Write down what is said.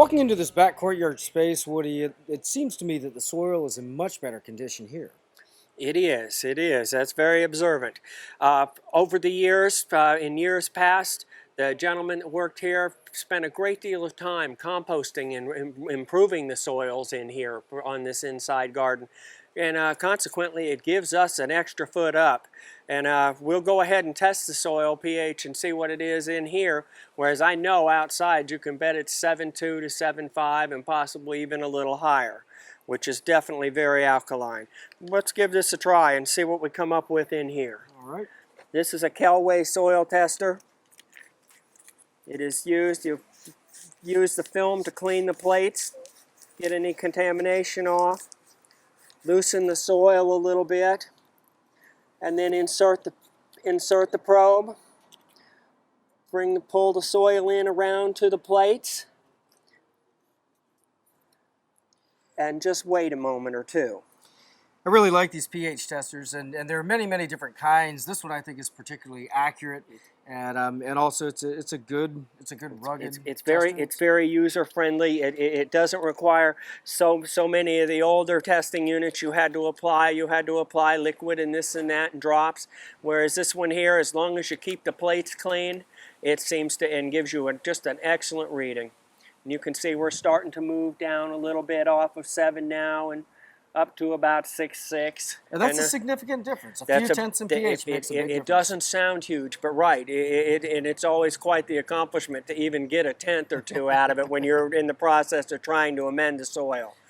Walking into this back courtyard space, Woody, it seems to me that the soil is in much better condition here. It is, it is. That's very observant. Over the years, in years past, the gentleman that worked here spent a great deal of time composting and improving the soils in here on this inside garden. And consequently, it gives us an extra foot up. And we'll go ahead and test the soil pH and see what it is in here, whereas I know outside you can bet it's 7.2 to 7.5 and possibly even a little higher, which is definitely very alkaline. Let's give this a try and see what we come up with in here. All right. This is a Kelway soil tester. It is used, you use the film to clean the plates, get any contamination off, loosen the soil a little bit, and then insert the probe. Pull the soil in around to the plates, and just wait a moment or two. I really like these pH testers, and there are many different kinds. This one I think is particularly accurate, and also it's a good rugged. It's very user friendly. It doesn't require so many of the older testing units. You had to apply liquid and this and that and drops. Whereas this one here, as long as you keep the plates clean, it seems to and gives you just an excellent reading. And you can see we're starting to move down a little bit off of 7 now and up to about 6.6. And that's a significant difference. A few tenths in pH makes a big difference. It doesn't sound huge, but right. And it's always quite the accomplishment to even get a tenth or two out of it when you're in the process of trying to amend the soil.